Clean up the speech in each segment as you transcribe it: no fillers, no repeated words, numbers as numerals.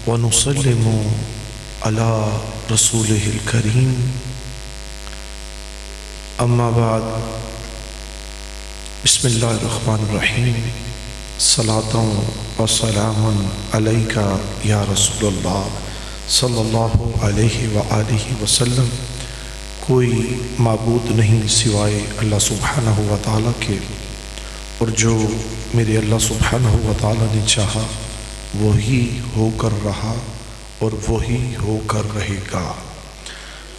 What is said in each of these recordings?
ونسلم على رسوله الكريم اما بعد بسم اللہ الرحمن الرحیم صلاۃ و سلام علیک یا رسول اللہ صلی اللہ علیہ وآلہ وسلم۔ کوئی معبود نہیں سوائے اللہ سبحانہ و تعالیٰ کے، اور جو میرے اللہ سبحانہ و تعالیٰ نے چاہا وہی ہو کر رہا اور وہی ہو کر رہے گا۔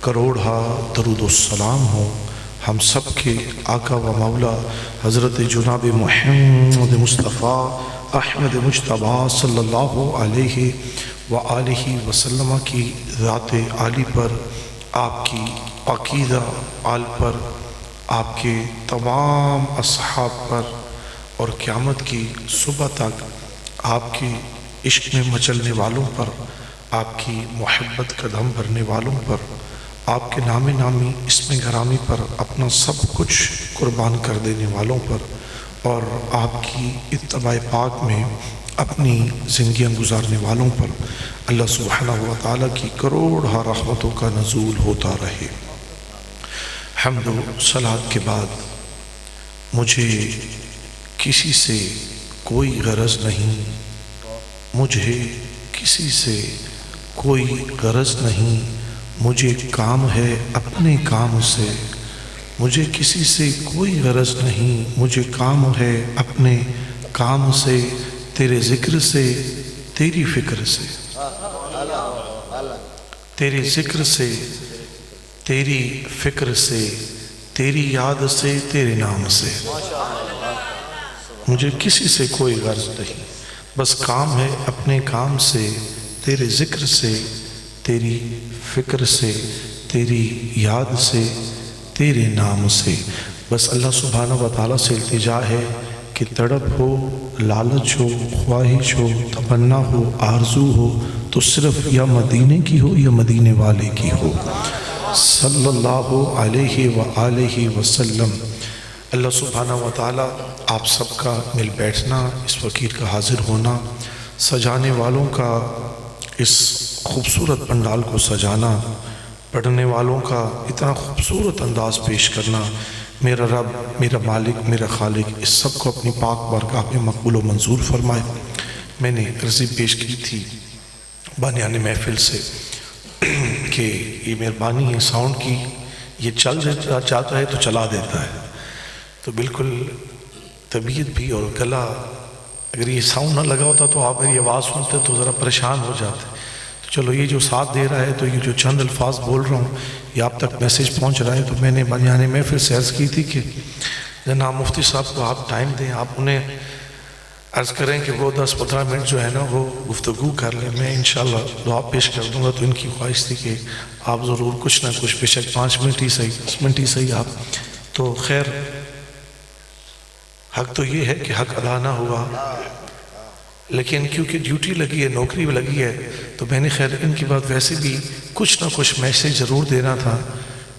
کروڑا درود و سلام ہو ہم سب کے آقا و مولا حضرت جناب محمد مصطفیٰ احمد مجتبیٰ صلی اللہ علیہ وآلہ وسلم کی ذات عالی پر، آپ کی پاکیزہ آل پر، آپ کے تمام اصحاب پر، اور قیامت کی صبح تک آپ کے عشق میں مچلنے والوں پر، آپ کی محبت کا دم بھرنے والوں پر، آپ کے نام نامی اسم گرامی پر اپنا سب کچھ قربان کر دینے والوں پر، اور آپ کی اتباع پاک میں اپنی زندگیاں گزارنے والوں پر اللہ سبحانہ و تعالیٰ کی کروڑا رحمتوں کا نزول ہوتا رہے۔ حمد و صلوات کے بعد مجھے کسی سے کوئی غرض نہیں، مجھے کسی سے کوئی غرض نہیں، مجھے کام ہے اپنے کام سے، مجھے کسی سے کوئی غرض نہیں، مجھے کام ہے اپنے کام سے، تیرے ذکر سے تیری فکر سے، تیرے ذکر سے تیری فکر سے، تیری یاد سے تیرے نام سے، مجھے کسی سے کوئی غرض نہیں، بس کام ہے اپنے کام سے، تیرے ذکر سے تیری فکر سے، تیری یاد سے تیرے نام سے۔ بس اللہ سبحانہ و تعالیٰ سے التجا ہے کہ تڑپ ہو، لالچ ہو، خواہش ہو، تمنا ہو، آرزو ہو تو صرف یا مدینے کی ہو یا مدینے والے کی ہو، صلی اللہ علیہ وآلہ وسلم۔ اللہ سبحانہ و تعالیٰ آپ سب کا مل بیٹھنا، اس فقیر کا حاضر ہونا، سجانے والوں کا اس خوبصورت پنڈال کو سجانا، پڑھنے والوں کا اتنا خوبصورت انداز پیش کرنا، میرا رب، میرا مالک، میرا خالق اس سب کو اپنی پاک بارگاہ میں مقبول و منظور فرمائے۔ میں نے عرضی پیش کی تھی بانیان محفل سے کہ یہ مہربانی ہے ساؤنڈ کی، یہ چل جاتا ہے تو چلا دیتا ہے، تو بالکل طبیعت بھی اور گلا، اگر یہ ساؤنڈ نہ لگا ہوتا تو آپ میری آواز سنتے تو ذرا پریشان ہو جاتے۔ تو چلو یہ جو ساتھ دے رہا ہے، تو یہ جو چند الفاظ بول رہا ہوں یہ آپ تک میسیج پہنچ رہا ہے، تو میں نے بانیان محفل سے عرض کی تھی کہ جناب مفتی صاحب کو آپ ٹائم دیں، آپ انہیں عرض کریں کہ وہ 10-15 منٹ جو ہے نا وہ گفتگو کر لیں، میں انشاءاللہ دعا پیش کر دوں گا۔ تو ان کی خواہش تھی کہ آپ ضرور کچھ نہ کچھ، بے شک 5 منٹ ہی صحیح، 10 منٹ ہی صحیح آپ، تو خیر حق تو یہ ہے کہ حق ادا نہ ہوا، لیکن کیونکہ ڈیوٹی لگی ہے، نوکری لگی ہے، تو میں نے خیر ان کی بات ویسے بھی کچھ نہ کچھ میسیج ضرور دینا تھا،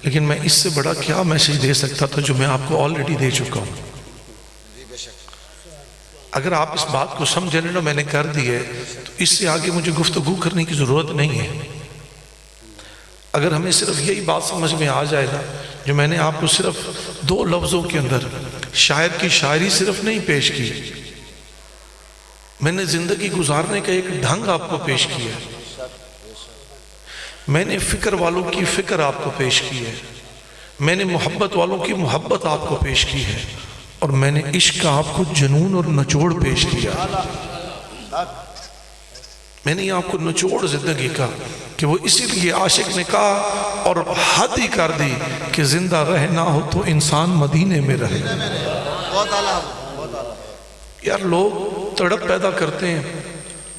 لیکن میں اس سے بڑا کیا میسیج دے سکتا تھا جو میں آپ کو آلریڈی دے چکا ہوں۔ اگر آپ اس بات کو سمجھ لینا میں نے کر دی ہے تو اس سے آگے مجھے گفتگو کرنے کی ضرورت نہیں ہے۔ اگر ہمیں صرف یہی بات سمجھ میں آ جائے نا، جو میں نے آپ کو صرف 2 لفظوں کے اندر شاعر کی شاعری صرف نہیں پیش کی، میں نے زندگی گزارنے کا ایک ڈھنگ آپ کو پیش کیا ہے، میں نے فکر والوں کی فکر آپ کو پیش کی ہے، میں نے محبت والوں کی محبت آپ کو پیش کی ہے، اور میں نے عشق کا آپ کو جنون اور نچوڑ پیش کیا۔ میں نے آپ کو نچوڑ زندگی کا کہ وہ اسی لیے عاشق نے کہا اور حد ہی کر دی کہ زندہ رہنا ہو تو انسان مدینے میں رہے۔ یار لوگ تڑپ پیدا کرتے ہیں،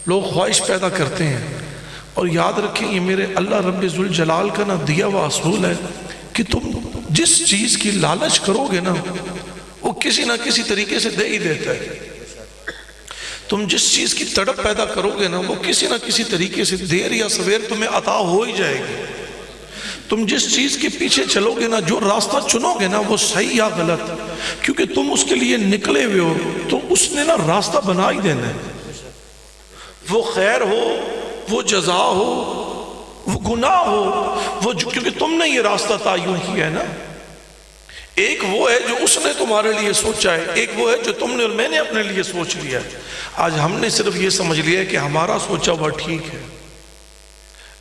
لوگ خواہش پیدا کرتے ہیں، اور یاد رکھیں یہ میرے اللہ رب ذوالجلال کا نہ دیا ہوا اصول ہے کہ تم جس چیز کی لالچ کرو گے نا وہ کسی نہ کسی طریقے سے دے ہی دیتا ہے۔ تم جس چیز کی تڑپ پیدا کرو گے نا وہ کسی نہ کسی طریقے سے دیر یا سویر تمہیں عطا ہو ہی جائے گی۔ تم جس چیز کے پیچھے چلو گے نا، جو راستہ چنو گے نا، وہ صحیح یا غلط، کیونکہ تم اس کے لیے نکلے ہوئے ہو تو اس نے نا راستہ بنا ہی دینا ہے۔ وہ خیر ہو وہ جزا ہو، وہ گناہ ہو، وہ کیونکہ تم نے یہ راستہ تعین کیا ہے نا۔ ایک وہ ہے جو اس نے تمہارے لیے سوچا ہے، ایک وہ ہے جو تم نے اور میں نے اپنے لیے سوچ لیا ہے۔ آج ہم نے صرف یہ سمجھ لیا ہے کہ ہمارا سوچا ہوا ٹھیک ہے،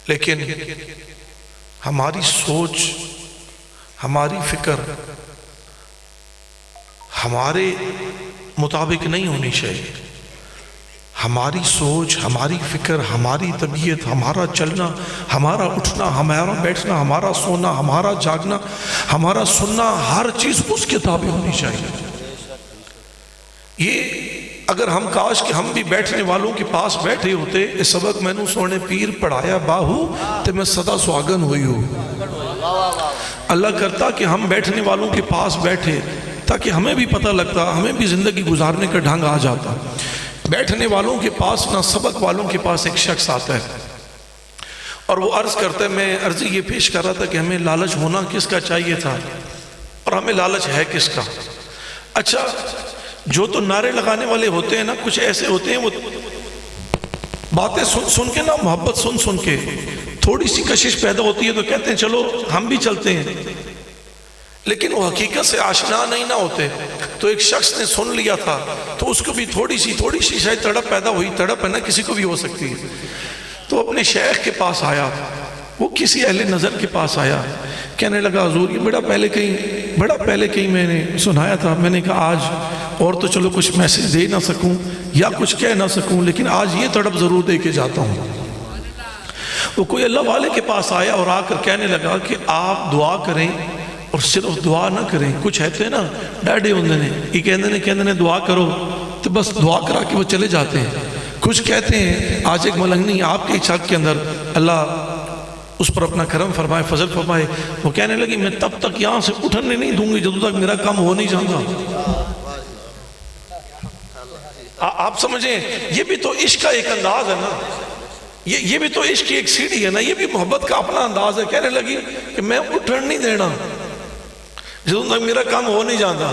لیکن ہماری سوچ، ہماری فکر ہمارے مطابق نہیں ہونی چاہیے۔ ہماری سوچ، ہماری فکر، ہماری طبیعت، ہمارا چلنا، ہمارا اٹھنا، ہمارا بیٹھنا، ہمارا سونا، ہمارا جاگنا، ہمارا سننا، ہر چیز اس کے تابع ہونی چاہیے۔ یہ اگر ہم کاش کہ ہم بھی بیٹھنے والوں کے پاس بیٹھے ہوتے، اس سبق میں نے سونے پیر پڑھایا باہو تے میں صدا سواگن ہوئی ہوں۔ اللہ کرتا کہ ہم بیٹھنے والوں کے پاس بیٹھے تاکہ ہمیں بھی پتہ لگتا، ہمیں بھی زندگی گزارنے کا ڈھنگ آ جاتا۔ بیٹھنے والوں کے پاس نہ، سبق والوں کے پاس ایک شخص آتا ہے اور وہ عرض کرتا ہے، میں عرض یہ پیش کر رہا تھا کہ ہمیں لالچ ہونا کس کا چاہیے تھا اور ہمیں لالچ ہے کس کا۔ اچھا، جو تو نعرے لگانے والے ہوتے ہیں نا، کچھ ایسے ہوتے ہیں وہ باتیں سن سن کے نا، محبت سن سن کے تھوڑی سی کشش پیدا ہوتی ہے تو کہتے ہیں چلو ہم بھی چلتے ہیں، لیکن وہ حقیقت سے آشنا نہیں نہ ہوتے۔ تو ایک شخص نے سن لیا تھا تو اس کو بھی تھوڑی سی شاید تڑپ پیدا ہوئی، تڑپ ہے نا، کسی کو بھی ہو سکتی ہے۔ تو اپنے شیخ کے پاس آیا، وہ کسی اہل نظر کے پاس آیا، کہنے لگا حضور یہ بڑا پہلے کہیں میں نے سنایا تھا، میں نے کہا آج اور تو چلو کچھ میسج دے نہ سکوں یا کچھ کہہ نہ سکوں، لیکن آج یہ تڑپ ضرور دے کے جاتا ہوں۔ وہ کوئی اللہ والے کے پاس آیا اور آ کر کہنے لگا کہ آپ دعا کریں اور صرف دعا نہ کریں۔ کچھ کہتے ہیں نا ڈاڈے ہوندے نے، یہ کہندے نے دعا کرو تو بس دعا کرا کے وہ چلے جاتے ہیں۔ کچھ کہتے ہیں آج ایک ملنگنی آپ کے چھت کے اندر اللہ اس پر اپنا کرم فرمائے، فضل فرمائے، وہ کہنے لگی میں تب تک یہاں سے اٹھنے نہیں دوں گی جب تک میرا کام ہو نہیں جاتا۔ آپ سمجھیں یہ بھی تو عشق کا ایک انداز ہے نا، یہ بھی تو عشق کی ایک سیڑھی ہے نا، یہ بھی محبت کا اپنا انداز ہے۔ کہنے لگی کہ میں اٹھن نہیں دینا جب تک میرا کام ہو نہیں جاتا۔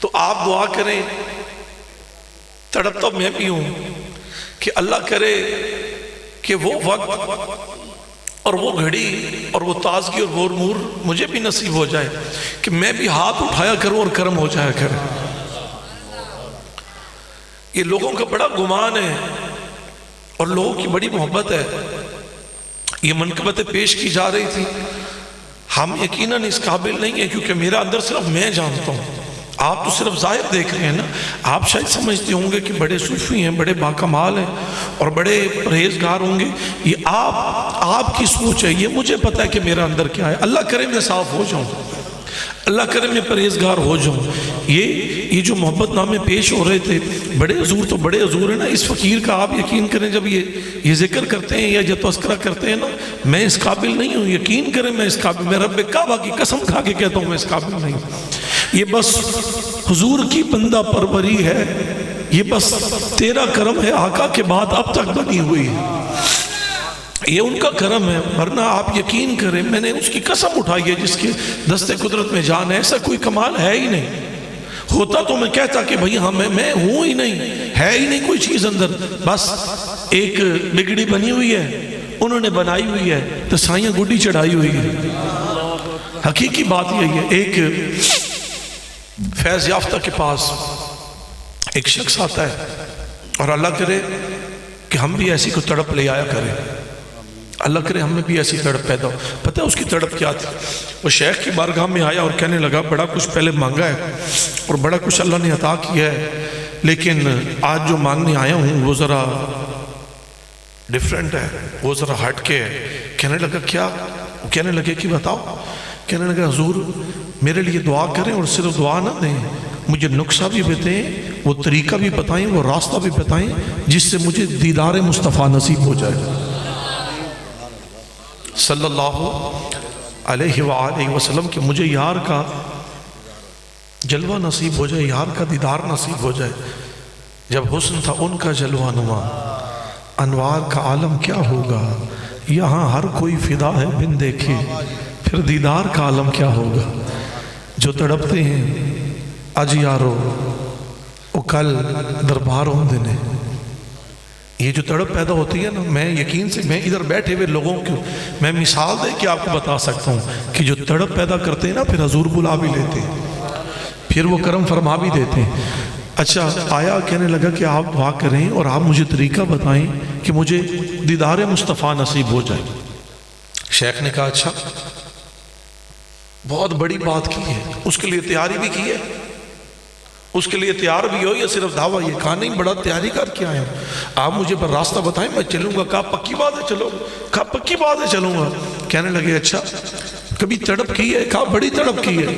تو آپ دعا کریں، تڑپتا میں بھی ہوں کہ اللہ کرے کہ وہ وقت اور وہ گھڑی اور وہ تازگی اور وہ نور مجھے بھی نصیب ہو جائے کہ میں بھی ہاتھ اٹھایا کروں اور کرم ہو جایا کرے۔ یہ لوگوں کا بڑا گمان ہے اور لوگوں کی بڑی محبت ہے۔ یہ منقبتیں پیش کی جا رہی تھی، ہم یقیناً اس قابل نہیں ہیں کیونکہ میرا اندر صرف میں جانتا ہوں، آپ تو صرف ظاہر دیکھ رہے ہیں نا۔ آپ شاید سمجھتے ہوں گے کہ بڑے صوفی ہیں، بڑے باکمال ہیں اور بڑے پرہیزگار ہوں گے، یہ آپ کی سوچ ہے، یہ مجھے پتہ ہے کہ میرا اندر کیا ہے۔ اللہ کرے میں صاف ہو جاؤں، اللہ کرے میں پرہیزگار ہو جاؤں۔ یہ جو محبت نامے پیش ہو رہے تھے، بڑے حضور تو بڑے حضور ہیں نا، اس فقیر کا آپ یقین کریں جب یہ ذکر کرتے ہیں یا جب تذکرہ کرتے ہیں نا، میں اس قابل نہیں ہوں، یقین کریں میں اس قابل، میں رب کعبہ کی قسم کھا کے کہتا ہوں میں اس قابل نہیں ہوں۔ یہ بس حضور کی بندہ پروری ہے، یہ بس تیرا کرم ہے آقا کے بعد اب تک بنی ہوئی ہے، یہ ان کا کرم ہے، ورنہ آپ یقین کریں میں نے اس کی قسم اٹھائی ہے جس کے دست قدرت میں جان ہے، ایسا کوئی کمال ہے ہی نہیں۔ ہوتا تو میں کہتا کہ بھئی ہاں میں ہوں ہی نہیں، ہے ہی نہیں کوئی چیز اندر، بس ایک بگڑی بنی ہوئی ہے، انہوں نے بنائی ہوئی ہے تو سائیاں گڈی چڑھائی ہوئی ہے۔ حقیقی بات یہی ہے، ایک فیض یافتہ کے پاس ایک شخص آتا ہے اور اللہ کرے کہ ہم بھی ایسی کو تڑپ لے آیا کریں، اللہ کرے ہمیں بھی ایسی تڑپ پیدا ہو۔ پتہ ہے اس کی تڑپ کیا تھی؟ وہ شیخ کی بارگاہ میں آیا اور کہنے لگا بڑا کچھ پہلے مانگا ہے اور بڑا کچھ اللہ نے عطا کیا ہے، لیکن آج جو مانگنے آیا ہوں وہ ذرا ڈیفرنٹ ہے، وہ ذرا ہٹ کے ہے۔ کہنے لگا کیا؟ وہ کہنے لگے کہ بتاؤ۔ کہنے لگا حضور میرے لیے دعا کریں اور صرف دعا نہ دیں، مجھے نقشہ بھی بتائیں، وہ طریقہ بھی بتائیں، وہ راستہ بھی بتائیں جس سے مجھے دیدار مصطفیٰ نصیب ہو جائے صلی اللہ علیہ وآلہ وسلم، کہ مجھے یار کا جلوہ نصیب ہو جائے، یار کا دیدار نصیب ہو جائے۔ جب حسن تھا ان کا جلوہ نما، انوار کا عالم کیا ہوگا، یہاں ہر کوئی فدا ہے بن دیکھے، پھر دیدار کا عالم کیا ہوگا۔ جو تڑپتے ہیں اج یارو او کل دربار ہوندے نے، یہ جو تڑپ پیدا ہوتی ہے نا، میں یقین سے میں ادھر بیٹھے ہوئے لوگوں کو میں مثال دے کے آپ کو بتا سکتا ہوں کہ جو تڑپ پیدا کرتے ہیں نا، پھر حضور بلا بھی لیتے ہیں، پھر وہ کرم فرما بھی دیتے ہیں۔ اچھا آیا کہنے لگا کہ آپ دعا کریں اور آپ مجھے طریقہ بتائیں کہ مجھے دیدار مصطفیٰ نصیب ہو جائے۔ شیخ نے کہا اچھا، بہت بڑی بات کی ہے، اس کے لیے تیاری بھی کی ہے، اس کے لیے تیار بھی ہو یا صرف دعویٰ یہ کہا نہیں بڑا تیاری کر کے آیا ہوں، آپ مجھے پر راستہ بتائیں میں چلوں گا۔ کہا پکی بات ہے چلو، کہا پکی بات ہے چلوں گا۔ کہنے لگے اچھا کبھی تڑپ کی ہے؟ کہا بڑی تڑپ کی ہے،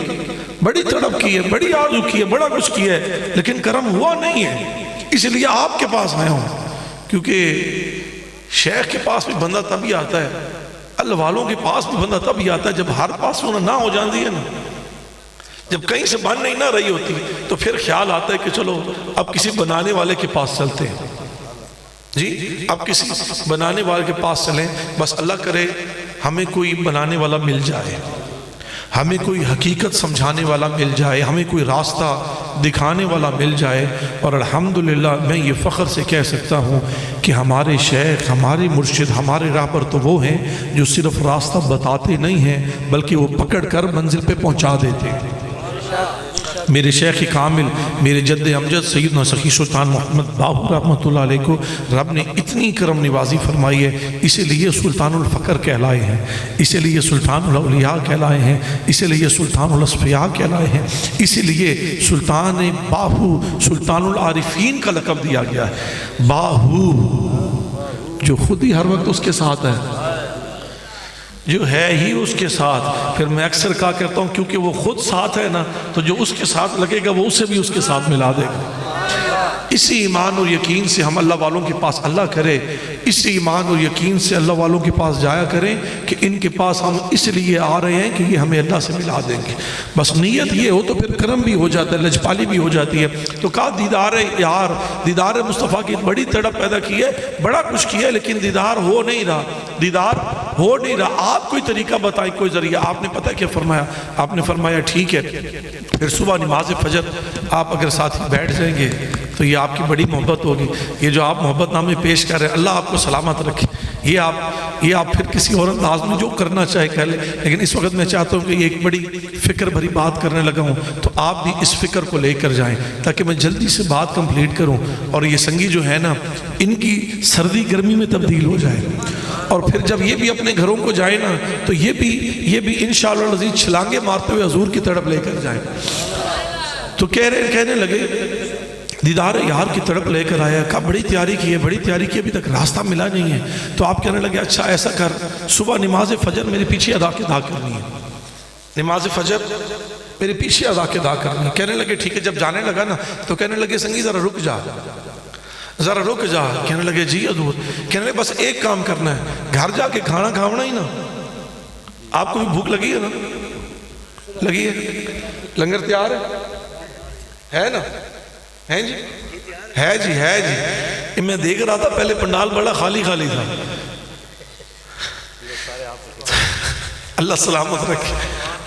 بڑی تڑپ کی ہے، بڑی آرزو کی ہے، بڑا کچھ کی ہے، لیکن کرم ہوا نہیں ہے، اس لیے آپ کے پاس آیا ہوں۔ کیونکہ شیخ کے پاس بھی بندہ تبھی آتا ہے، اللہ والوں کے پاس بھی بندہ تبھی آتا ہے جب ہر پاس ہونا نہ ہو جاتی ہے نا، جب کہیں سے بن نہیں نہ رہی ہوتی تو پھر خیال آتا ہے کہ چلو اب کسی بنانے والے کے پاس چلتے ہیں، جی اب کسی بنانے والے کے پاس چلیں، بس اللہ کرے ہمیں کوئی بنانے والا مل جائے، ہمیں کوئی حقیقت سمجھانے والا مل جائے، ہمیں کوئی راستہ دکھانے والا مل جائے۔ اور الحمدللہ میں یہ فخر سے کہہ سکتا ہوں کہ ہمارے شیخ، ہمارے مرشد، ہمارے راہبر تو وہ ہیں جو صرف راستہ بتاتے نہیں ہیں بلکہ وہ پکڑ کر منزل پہ پہنچا دیتے ہیں۔ میرے شیخ کامل، میرے جد امجد سیدنا سخی سلطان محمد باہو رحمۃ اللہ علیہ کو رب نے اتنی کرم نوازی فرمائی ہے، اسی لیے سلطان الفقر کہلائے ہیں، اسی لیے سلطان الاولیاء کہلائے ہیں، اسی لیے سلطان الاصفیاء کہلائے ہیں، اسی لیے سلطان باہو، سلطان العارفین کا لقب دیا گیا ہے۔ باہو جو خود ہی ہر وقت اس کے ساتھ ہے، جو ہے ہی اس کے ساتھ، پھر میں اکثر کہا کرتا ہوں کیونکہ وہ خود ساتھ ہے نا، تو جو اس کے ساتھ لگے گا وہ اسے بھی اس کے ساتھ ملا دے گا۔ اسی ایمان اور یقین سے ہم اللہ والوں کے پاس، اللہ کرے اسی ایمان اور یقین سے اللہ والوں کے پاس جایا کریں کہ ان کے پاس ہم اس لیے آ رہے ہیں کہ یہ ہمیں اللہ سے ملا دیں گے، بس نیت یہ ہو تو پھر کرم بھی ہو جاتا ہے، لجپالی بھی ہو جاتی ہے۔ تو کہا دیدار یار، دیدار مصطفیٰ کی بڑی تڑپ پیدا کی ہے، بڑا کچھ کیا ہے، لیکن دیدار ہو نہیں رہا، دیدار ہو نہیں رہا، آپ کوئی طریقہ بتائیں، کوئی ذریعہ۔ آپ نے پتہ کیا فرمایا؟ آپ نے فرمایا ٹھیک ہے، پھر صبح نماز فجر آپ اگر ساتھ ہی بیٹھ جائیں گے تو یہ آپ کی بڑی محبت ہوگی، یہ جو آپ محبت نامے پیش کر رہے ہیں اللہ آپ کو سلامت رکھے، یہ آپ پھر کسی اور انداز میں جو کرنا چاہے کہہ لیں، لیکن اس وقت میں چاہتا ہوں کہ یہ ایک بڑی فکر بھری بات کرنے لگا ہوں تو آپ بھی اس فکر کو لے کر جائیں تاکہ میں جلدی سے بات کمپلیٹ کروں اور یہ سنگی جو ہے نا ان کی سردی گرمی میں تبدیل ہو جائے، اور پھر جب یہ بھی اپنے گھروں کو جائے نا تو یہ بھی انشاءاللہ العزیز چھلانگے مارتے ہوئے حضور کی طرف لے کر جائیں۔ تو کہنے لگے دیدار یار کی طرف لے کر آیا، کہا بڑی تیاری کی ہے، بڑی تیاری کی، ابھی تک راستہ ملا نہیں ہے۔ تو آپ کہنے لگے اچھا ایسا کر، صبح نماز فجر میرے پیچھے ادا کرنی ہے، نماز فجر میرے پیچھے ادا کرنی ہے۔ کہنے لگے ٹھیک ہے، جب جانے لگا نا تو کہنے لگے سنگی ذرا رک جا، ذرا رک جا۔ کہنے لگے جی حضور، کہنے لگے بس ایک کام کرنا ہے، گھر جا کے کھانا کھاونا ہی نا، آپ کو بھی بھوک لگی ہے نا، لگی ہے، لنگر تیار ہے نا، ہے جی، ہے جی، ہے جی۔ میں دیکھ رہا تھا پہلے پنڈال بڑا خالی تھا، اللہ سلامت رکھے،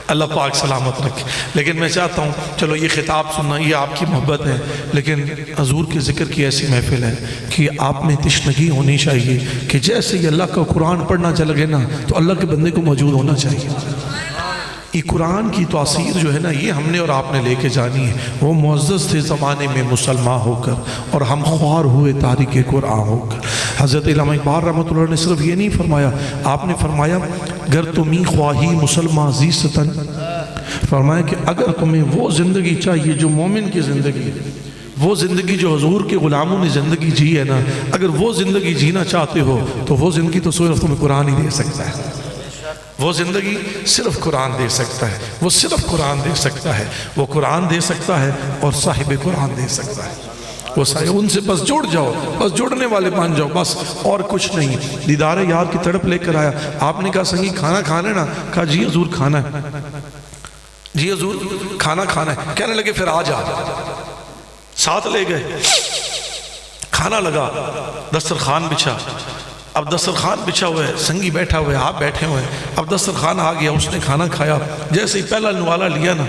اللہ پاک سلامت رکھے۔ لیکن میں چاہتا ہوں چلو یہ خطاب سننا، یہ آپ کی محبت ہے، لیکن حضور کے ذکر کی ایسی محفل ہے کہ آپ میں تشنگی ہونی چاہیے کہ جیسے یہ اللہ کا قرآن پڑھنا چل گئے نا تو اللہ کے بندے کو موجود ہونا چاہیے۔ یہ قرآن کی تاثیر جو ہے نا یہ ہم نے اور آپ نے لے کے جانی ہے۔ وہ معزز تھے زمانے میں مسلمان ہو کر اور ہم خوار ہوئے تاریک قرآن ہو کر۔ حضرت علامہ اقبال رحمۃ اللہ نے صرف یہ نہیں فرمایا، آپ نے فرمایا گر تمہیں خواہی مسلمان زیستن، فرمایا کہ اگر تمہیں وہ زندگی چاہیے جو مومن کی زندگی ہے، وہ زندگی جو حضور کے غلاموں نے زندگی جی ہے نا، اگر وہ زندگی جینا چاہتے ہو تو وہ زندگی تو صرف تمہیں قرآن ہی دے سکتا ہے، وہ زندگی صرف قرآن دے سکتا ہے، وہ صرف قرآن دے سکتا ہے، وہ قرآن دے سکتا ہے اور صاحب قرآن دے سکتا ہے۔ وہ ان سے بس جڑ جاؤ، بس جڑنے والے بن جاؤ، بس اور کچھ نہیں۔ دیدار یار کی تڑپ لے کر آیا، آپ نے کہا سنگی کھانا کھانا ہے نا؟ کہا جی حضور کھانا ہے، جی حضور کھانا کھانا ہے۔ کہنے لگے پھر آ جا، ساتھ لے گئے، کھانا لگا، دسترخوان بچھا، اب دسترخوان بچھا ہوا ہے، سنگی بیٹھا ہوا ہے، آپ بیٹھے ہوئے ہیں، اب دسترخوان آ گیا، اس نے کھانا کھایا، جیسے ہی پہلا نوالا لیا نا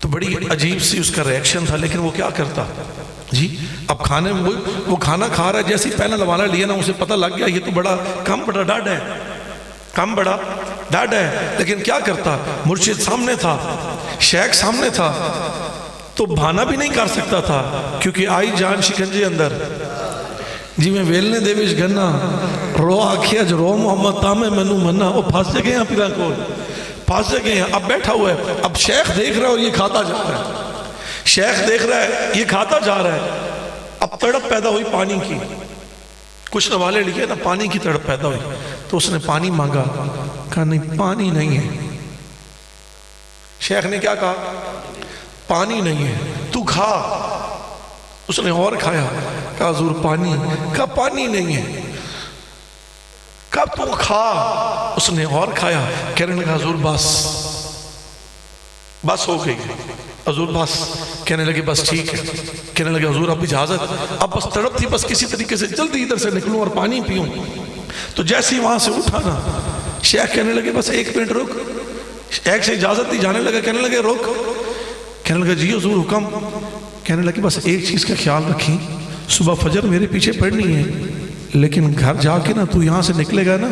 تو بڑی عجیب سی اس کا ریاکشن تھا، لیکن وہ کیا کرتا، جی اب کھانے میں وہ کھانا کھا رہا ہے، جیسے پہلا لوانا لیا نا اسے پتہ لگ گیا یہ تو بڑا بڑا ڈاڈ ہے، لیکن کیا کرتا، مرشد سامنے تھا، شیخ سامنے تھا، تو بہانا بھی نہیں کر سکتا تھا، کیونکہ آئی جان شکنجے اندر جی میں ویلنے دے وچ گنا رو آکھیا جو رو محمد تامے منو منا، وہ پھنس جگے ہیں پیرا کو پھنس جگے ہیں، اب بیٹھا ہوا ہے، اب شیخ دیکھ رہا ہے اور یہ کھاتا جا رہا ہے، شیخ دیکھ رہا ہے یہ کھاتا جا رہا ہے، اب تڑپ پیدا ہوئی پانی کی، کچھ نوالے لکھے نا پانی کی تڑپ پیدا ہوئی، تو اس نے پانی مانگا، کہا نہیں پانی نہیں ہے، شیخ نے کیا کہا پانی نہیں ہے تو کھا، اس نے اور کھایا، کہا حضور پانی، کہا پانی نہیں ہے، کہا تو کھا، اس نے اور کھایا، کہنے لگا حضور بس ہو گئی، حضور بس، کہنے لگے بس ٹھیک ہے، کہنے لگے حضور اب اجازت، اب بس تڑپ تھی بس کسی طریقے سے جلدی ادھر سے نکلوں اور پانی پیوں، تو جیسے ہی وہاں سے اٹھا نا شیخ کہنے لگے بس ایک منٹ رک، شیخ سے اجازت دی جانے لگا، کہنے لگے رک، کہنے لگا جی حضور حکم، کہنے لگے بس ایک چیز کا خیال رکھیں، صبح فجر میرے پیچھے پڑھنی ہے، لیکن گھر جا کے نا تو یہاں سے نکلے گا نا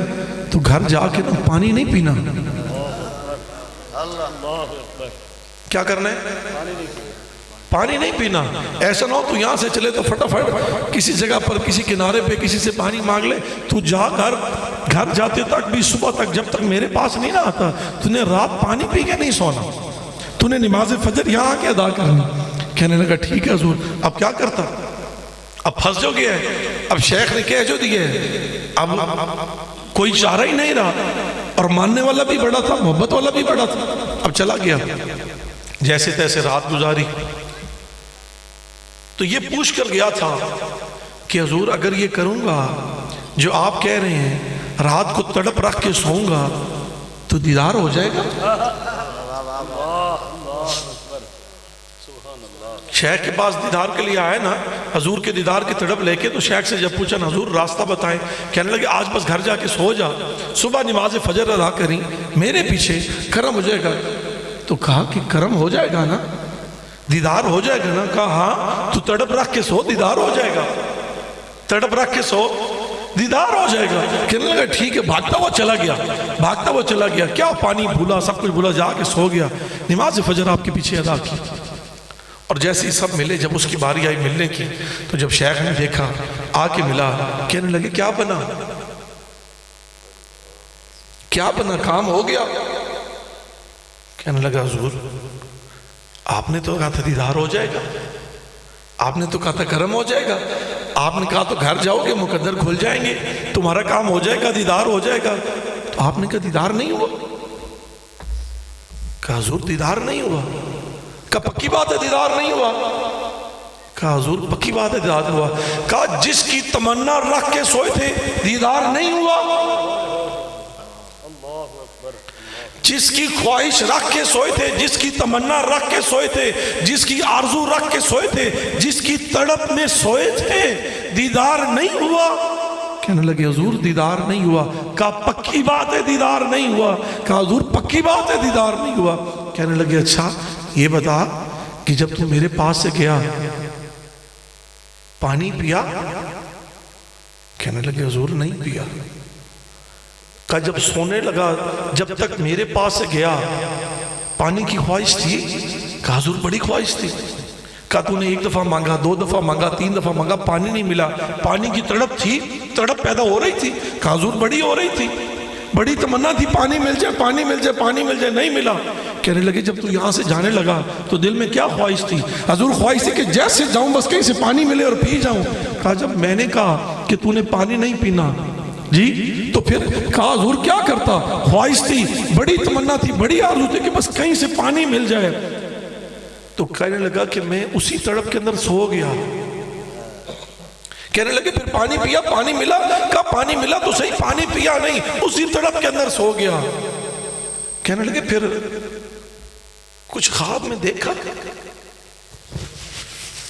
تو گھر جا کے نا پانی نہیں پینا، کیا کرنا ہے پانی نہیں پینا، ایسا نہ ہو تو یہاں سے چلے تو فٹافٹ کسی جگہ پر کسی کنارے پہ کسی سے پانی مانگ لے، تو جا گھر جاتے تک بھی صبح تک جب تک میرے پاس نہیں نہ آتا تو نے رات پانی پی کے نہیں سونا، تو نے نماز فجر یہاں آ کے ادا کرنی، کہنے لگا ٹھیک ہے حضور، اب کیا کرتا، اب پھنس جو گیا ہے، اب شیخ نے کہہ جو دیے ہے، اب کوئی چارہ ہی نہیں رہا، اور ماننے والا بھی بڑا تھا، محبت والا بھی بڑا تھا، اب چلا گیا، جیسے تیسے رات گزاری، تو یہ پوچھ کر گیا تھا کہ حضور اگر یہ کروں گا جو آپ کہہ رہے ہیں رات کو تڑپ رکھ کے سوؤں گا تو دیدار ہو جائے گا، شیخ کے پاس دیدار کے لیے آئے نا، حضور کے دیدار کی تڑپ لے کے، تو شیخ سے جب پوچھا نا حضور راستہ بتائیں، کہنے لگے آج بس گھر جا کے سو جا، صبح نماز فجر ادا کریں میرے پیچھے کرم ہو جائے گا، تو کہا کہ کرم ہو جائے گا نا، دیدار ہو جائے گا نا، کہا ہاں تو تڑپ رکھ کے سو دیدار ہو جائے گا، تڑپ رکھ کے سو دیدار ہو جائے گا، کہنے لگا ٹھیک ہے، بھاگتا وہ چلا گیا، کیا پانی بھولا سب کچھ بھولا، جا کے سو گیا، نماز فجر آپ کے پیچھے ادا کی، اور جیسے ہی سب ملے جب اس کی باری آئی ملنے کی، تو جب شیخ نے دیکھا آ کے ملا، کہنے لگے کیا بنا کام ہو گیا، کہنے لگا حضور آپ نے تو کہا تھا دیدار ہو جائے گا، آپ نے تو کہا تھا کرم ہو جائے گا، آپ نے کہا تو گھر جاؤ گے مقدر کھل جائیں گے، تمہارا کام ہو جائے گا، دیدار ہو جائے گا، تو آپ نے کہا دیدار نہیں ہوا، کہا حضور دیدار نہیں ہوا، کہا پکی بات ہے دیدار نہیں ہوا، کہا حضور پکی بات ہے دیدار ہوا، کہا جس کی تمنا رکھ کے سوئے تھے دیدار نہیں ہوا، جس کی خواہش رکھ کے سوئے تھے، جس کی تمنا رکھ کے سوئے تھے، جس کی آرزو رکھ کے سوئے تھے، جس کی تڑپ میں سوئے تھے، دیدار نہیں ہوا، کہنے لگے حضور دیدار نہیں ہوا، کہا پکی بات ہے دیدار نہیں ہوا، کہا حضور پکی بات ہے دیدار نہیں ہوا، کہنے لگے اچھا یہ بتا کہ جب تو میرے پاس سے گیا پانی پیا، کہنے لگے حضور نہیں پیا، کہا جب سونے لگا جب تک میرے پاس سے گیا پانی کی خواہش تھی، کہا حضور بڑی خواہش تھی، کہا تو نے ایک دفعہ مانگا، دو دفعہ مانگا، تین دفعہ مانگا، پانی نہیں ملا، پانی کی تڑپ تھی، تڑپ پیدا ہو رہی تھی، کہا حضور بڑی ہو رہی تھی، بڑی تمنا تھی پانی مل جائے، پانی مل جائے، پانی مل جائے، نہیں ملا، کہنے لگے جب تو یہاں سے جانے لگا تو دل میں کیا خواہش تھی، حضور خواہش تھی کہ جیسے جاؤں بس کہیں سے پانی ملے اور پی جاؤں، کہا جب میں نے کہا کہ تو نے پانی نہیں پینا جی تو پھر کہا حضور کیا کرتا، خواہش تھی، بڑی تمنا تھی، بڑی آرزو تھی کہ بس کہیں سے پانی مل جائے، تو کہنے لگا کہ میں اسی تڑپ کے اندر سو گیا، کہنے لگے پھر پانی پیا، پانی ملا، کہا پانی ملا تو صحیح، پانی پیا نہیں، اسی تڑپ کے اندر سو گیا، کہنے لگے پھر کچھ خواب میں دیکھا،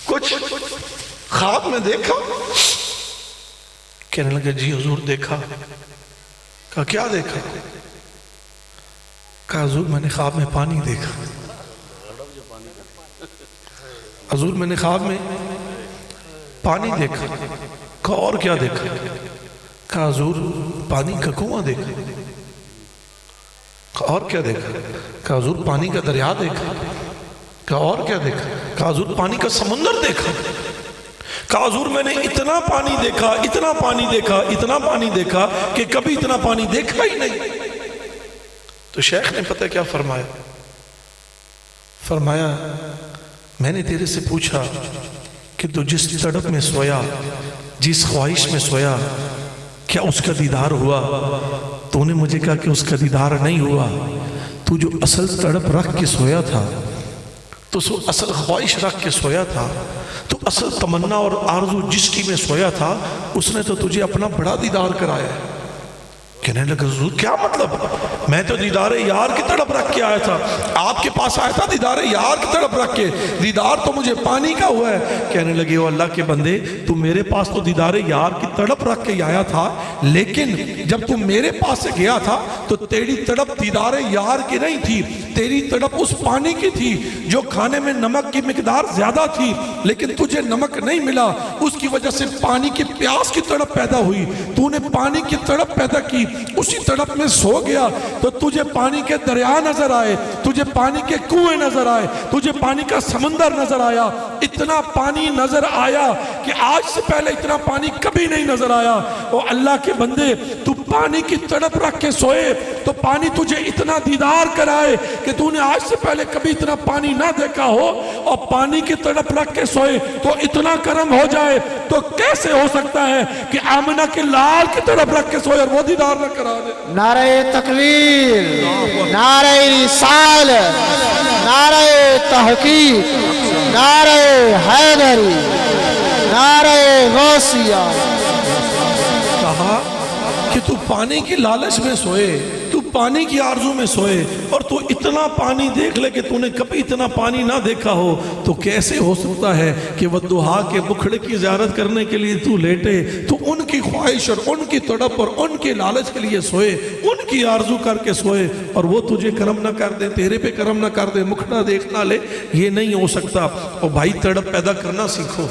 کچھ خواب میں دیکھا، کہنے لگے جی حضور دیکھا، کہا کیا دیکھا، کہا حضور میں نے خواب میں پانی دیکھا، حضور میں نے خواب میں پانی دیکھا. کہا اور کیا دیکھا؟ کہا حضور پانی کا کنواں دیکھا. کہا اور کیا دیکھا؟ کہا حضور پانی کا دریا دیکھا. کہا اور کیا دیکھا؟ کہا حضور پانی کا سمندر دیکھا. کہا حضور میں نے اتنا پانی دیکھا، اتنا پانی دیکھا، اتنا پانی دیکھا کہ کبھی اتنا پانی دیکھا ہی نہیں. تو شیخ نے پتہ کیا فرمایا؟ فرمایا میں نے تیرے سے پوچھا کہ تو جس تڑپ میں سویا، جس خواہش میں سویا، کیا اس کا دیدار ہوا؟ تو نے مجھے کہا کہ اس کا دیدار نہیں ہوا. تو جو اصل تڑپ رکھ کے سویا تھا، تو اصل خواہش رکھ کے سویا تھا، تو اصل تمنا اور آرزو جس کی میں سویا تھا، اس نے تو تجھے اپنا بڑا دیدار کرایا ہے. کہنے لگا حضور کیا مطلب؟ میں تو دیدار یار کی تڑپ رکھ کے آیا تھا، آپ کے پاس آیا تھا دیدار یار کی تڑپ رکھ کے، دیدار تو مجھے پانی کا ہوا ہے. کہنے لگے او اللہ کے بندے، تو میرے پاس تو دیدار یار کی تڑپ رکھ کے آیا تھا، لیکن جب تم میرے پاس سے گیا تھا تو تیری تڑپ دیدار یار کی نہیں تھی، تیری تڑپ اس پانی کی تھی جو کھانے میں نمک کی مقدار زیادہ تھی، لیکن تجھے نمک نہیں ملا، اس کی وجہ سے پانی کی پیاس کی تڑپ پیدا ہوئی. تو نے پانی کی تڑپ پیدا کی، اسی تڑپ میں سو گیا تو تجھے پانی کے دریا نظر آئے، تجھے پانی کے کنویں نظر آئے، تجھے پانی کا سمندر نظر آیا. اتنا پانی نظر آیا کہ آج سے پہلے اتنا پانی کبھی نہیں نظر آیا. او اللہ کے بندے، تو پانی کی تڑپ رکھ کے سوئے تو پانی تجھے اتنا دیدار کرائے کہ تو نے آج سے پہلے کبھی اتنا پانی نہ دیکھا ہو، اور پانی کی تڑپ رکھ کے سوئے تو اتنا کرم ہو جائے. تو کیسے ہو سکتا ہے کہ آمنہ کے لال کی تڑپ رکھ کے سوئے اور وہ دیدار نہ کرا دے؟ نعرہ تکبیر، نعرہ رسالت، نعرہ تحقیق، نعرہ حیدری، نعرہ غوثیہ. کہا کہ تو پانی کی لالچ میں سوئے، تو پانی کی آرزو میں سوئے، اور تو اتنا پانی دیکھ لے کہ تو نے کبھی اتنا پانی نہ دیکھا ہو. تو کیسے ہو سکتا ہے کہ ودھا کے مکھڑے کی زیارت کرنے کے لیے تو لیٹے، تو ان کی خواہش اور ان کی تڑپ اور ان کے لالچ کے لیے سوئے، ان کی آرزو کر کے سوئے، اور وہ تجھے کرم نہ کر دے، تیرے پہ کرم نہ کر دے، مکھڑا دیکھ نہ لے؟ یہ نہیں ہو سکتا. اور بھائی تڑپ پیدا کرنا سیکھو.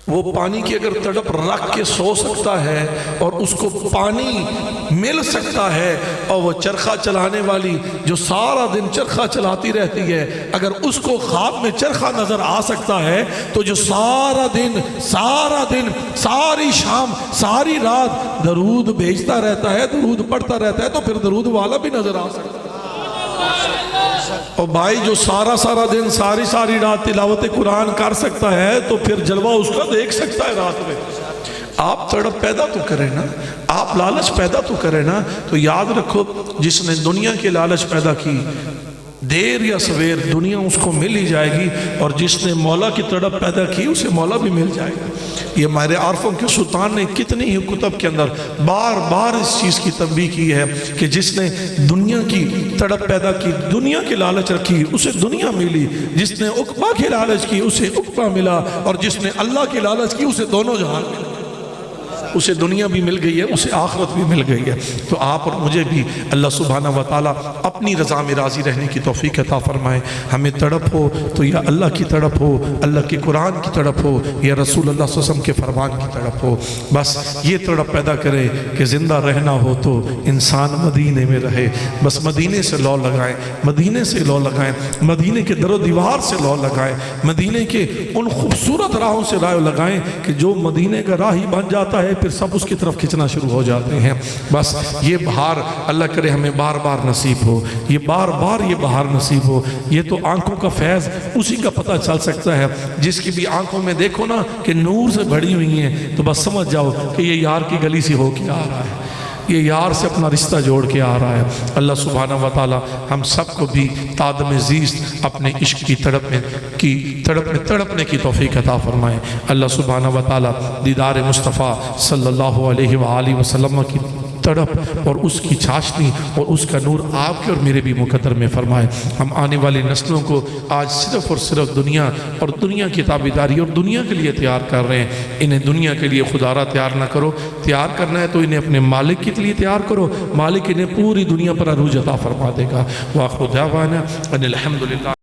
وہ پانی کی اگر تڑپ رکھ کے سو سکتا ہے اور اس کو پانی مل سکتا ہے، اور وہ چرخہ چلانے والی جو سارا دن چرخہ چلاتی رہتی ہے، اگر اس کو خواب میں چرخہ نظر آ سکتا ہے، تو جو سارا دن ساری شام ساری رات درود بھیجتا رہتا ہے، درود پڑھتا رہتا ہے، تو پھر درود والا بھی نظر آ سکتا ہے. اور بھائی جو سارا دن ساری رات تلاوت قرآن کر سکتا ہے، تو پھر جلوہ اس کا دیکھ سکتا ہے رات میں. آپ تڑپ پیدا تو کریں نا، آپ لالچ پیدا تو کریں نا. تو یاد رکھو، جس نے دنیا کی لالچ پیدا کی، دیر یا سویر دنیا اس کو مل ہی جائے گی، اور جس نے مولا کی تڑپ پیدا کی اسے مولا بھی مل جائے گا. یہ ہمارے عارفوں کے سلطان نے کتنی ہی کتب کے اندر بار بار اس چیز کی تنبیہ کی ہے کہ جس نے دنیا کی تڑپ پیدا کی، دنیا کی لالچ رکھی، اسے دنیا ملی. جس نے عقبہ کی لالچ کی اسے عقبہ ملا، اور جس نے اللہ کی لالچ کی اسے دونوں جہان ملا. اسے دنیا بھی مل گئی ہے، اسے آخرت بھی مل گئی ہے. تو آپ اور مجھے بھی اللہ سبحانہ وتعالی اپنی رضا میں راضی رہنے کی توفیق عطا فرمائے. ہمیں تڑپ ہو تو یا اللہ کی تڑپ ہو، اللہ کے قرآن کی تڑپ ہو، یا رسول اللہ صلی اللہ علیہ وسلم کے فرمان کی تڑپ ہو. بس یہ تڑپ پیدا کرے کہ زندہ رہنا ہو تو انسان مدینے میں رہے. بس مدینے سے لو لگائیں، مدینے سے لو لگائیں، مدینے کے در و دیوار سے لو لگائیں، مدینے کے ان خوبصورت راہوں سے راہ لگائیں کہ جو مدینے کا راہی بن جاتا ہے پھر سب اس کی طرف کھچنا شروع ہو جاتے ہیں. بس یہ بہار اللہ کرے ہمیں بار بار نصیب ہو، یہ بار بار یہ بہار نصیب ہو. یہ تو آنکھوں کا فیض اسی کا پتہ چل سکتا ہے جس کی بھی آنکھوں میں دیکھو نا کہ نور سے بھری ہوئی ہیں، تو بس سمجھ جاؤ کہ یہ یار کی گلی سے ہو کے آ رہا ہے، یہ یار سے اپنا رشتہ جوڑ کے آ رہا ہے. اللہ سبحانہ وتعالی ہم سب کو بھی تادم زیست اپنے عشق کی تڑپنے کی توفیق عطا فرمائے. اللہ سبحانہ وتعالی دیدار مصطفیٰ صلی اللہ علیہ وآلہ وسلم کی تڑپ اور اس کی چاشنی اور اس کا نور آپ کے اور میرے بھی مقدر میں فرمائے. ہم آنے والی نسلوں کو آج صرف اور صرف دنیا اور دنیا کی تابعداری اور دنیا کے لیے تیار کر رہے ہیں. انہیں دنیا کے لیے خدارہ تیار نہ کرو. تیار کرنا ہے تو انہیں اپنے مالک کے لیے تیار کرو. مالک انہیں پوری دنیا پر عروج عطا فرما دے گا. وآخر دعوانا ان الحمدللہ.